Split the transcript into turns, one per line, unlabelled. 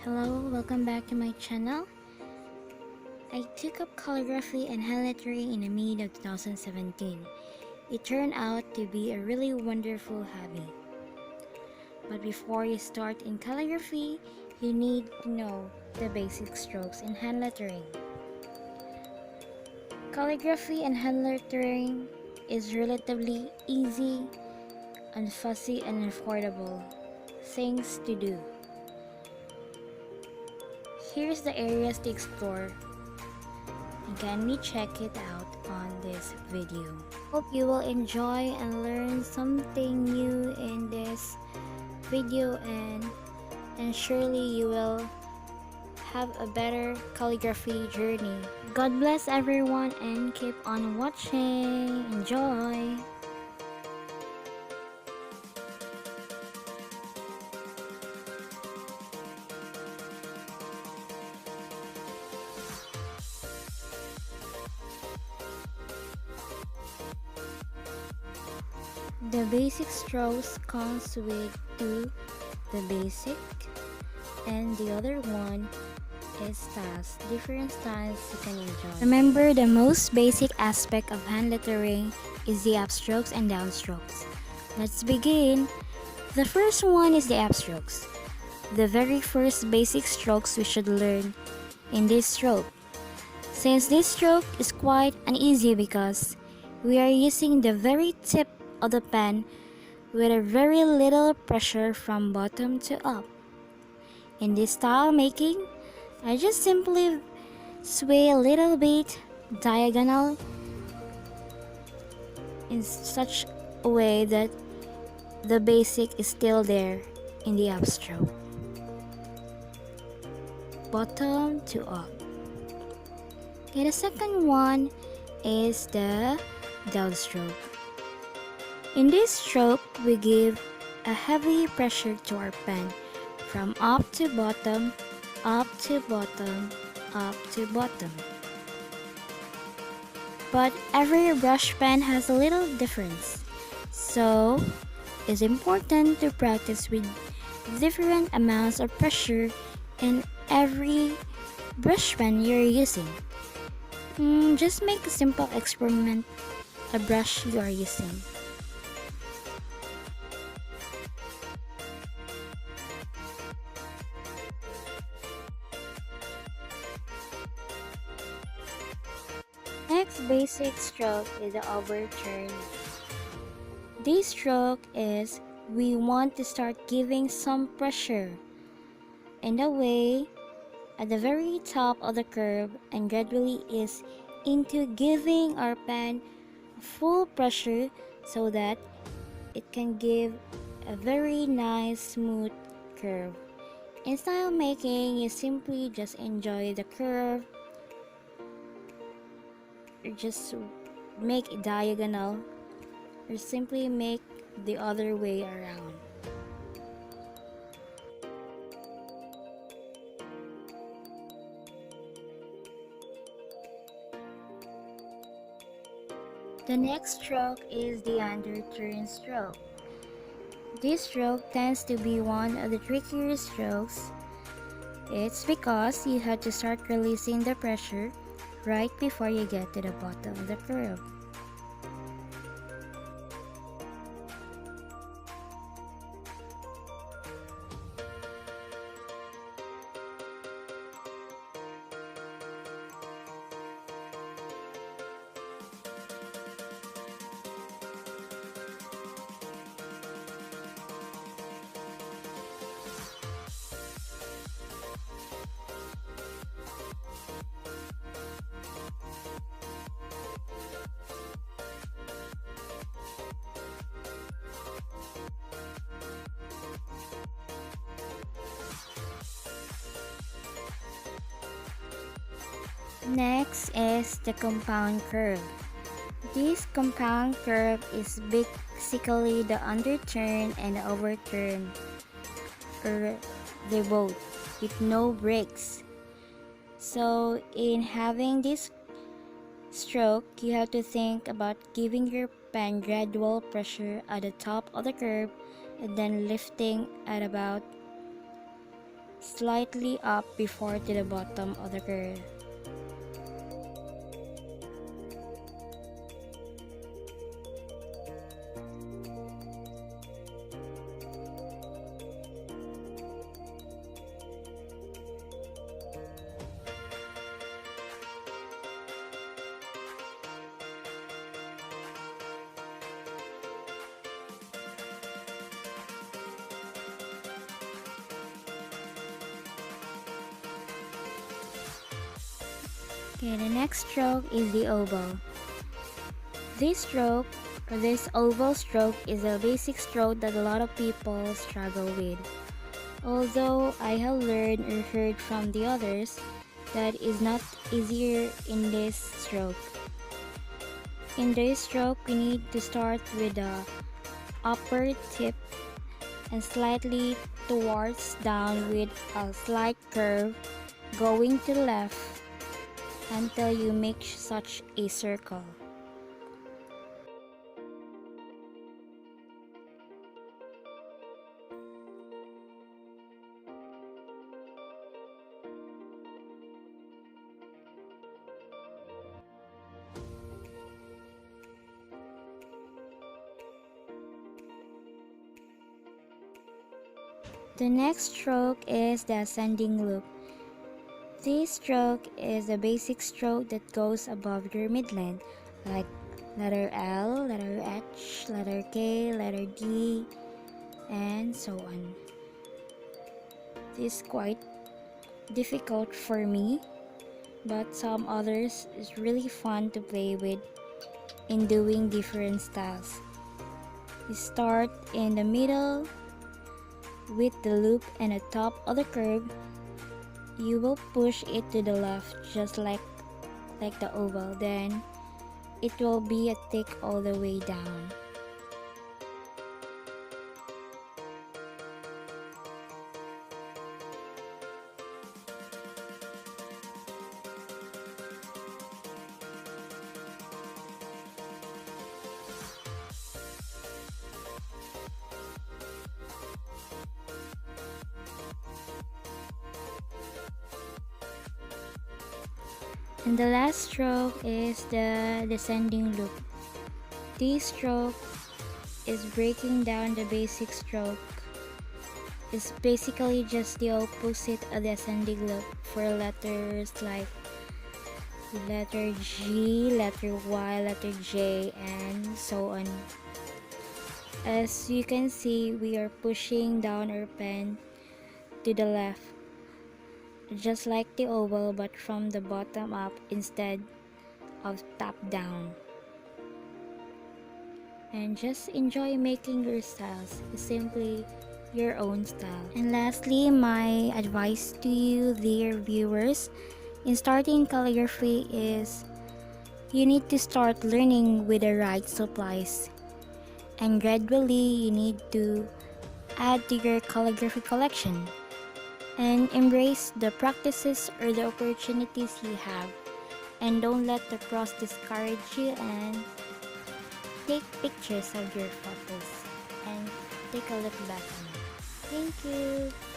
Hello, welcome back to my channel. I took up calligraphy and handlettering in the mid of 2017. It turned out to be a really wonderful hobby. But before you start in calligraphy, you need to know the basic strokes in handlettering. Calligraphy and handlettering is relatively easy, unfussy, and affordable things to do. Here's the areas to explore, and kindly check it out on this video. Hope you will enjoy and learn something new in this video, and surely you will have a better calligraphy journey. God bless everyone and keep on watching. Enjoy! The basic strokes comes with two, the basic, and the other one is styles, different styles you can enjoy. Remember, the most basic aspect of handlettering is the upstrokes and downstrokes. Let's begin. The first one is the upstrokes. The very first basic strokes we should learn in this stroke. Since this stroke is quite uneasy because we are using the very tip of the pen with a very little pressure from bottom to up. In this style making, I just simply sway a little bit diagonal in such a way that the basic is still there in the upstroke. Bottom to up. Okay, the second one is the downstroke. In this stroke, we give a heavy pressure to our pen from up to bottom, up to bottom, up to bottom. But every brush pen has a little difference, so it's important to practice with different amounts of pressure in every brush pen you're using. Just make a simple experiment a brush you are using. Next basic stroke is the overturn. This stroke is we want to start giving some pressure in the way at the very top of the curve and gradually is into giving our pen full pressure so that it can give a very nice smooth curve. In style making, you simply just enjoy the curve, or just make it diagonal, or simply make the other way around. The next stroke is the underturn stroke. This stroke tends to be one of the trickier strokes. It's because you have to start releasing the pressure right before you get to the bottom of the curve. Next is the compound curve. This compound curve is basically the underturn and the overturn, or they both, with no breaks. So in having this stroke, you have to think about giving your pen gradual pressure at the top of the curve and then lifting at about slightly up before to the bottom of the curve. Okay, the next stroke is the oval. This stroke, or this oval stroke, is a basic stroke that a lot of people struggle with. Although I have learned or heard from the others that is not easier in this stroke. In this stroke, we need to start with the upper tip and slightly towards down with a slight curve going to the left until you make such a circle. The next stroke is the ascending loop. This stroke is a basic stroke that goes above your midline, like letter L, letter H, letter K, letter D, and so on. This is quite difficult for me, but some others is really fun to play with in doing different styles. You start in the middle with the loop and the top of the curve. You will push it to the left just like the oval, then it will be a tick all the way down. And the last stroke is the descending loop. This stroke is breaking down the basic stroke. It's basically just the opposite of the ascending loop for letters like letter G, letter Y, letter J, and so on. As you can see, we are pushing down our pen to the left, just like the oval, but from the bottom up instead of top down. And just enjoy making your styles. It's simply your own style. And lastly, my advice to you, dear viewers, in starting calligraphy is you need to start learning with the right supplies. And gradually, you need to add to your calligraphy collection and embrace the practices or the opportunities you have, and don't let the pros discourage you, and take pictures of your photos and take a look back on it. Thank you.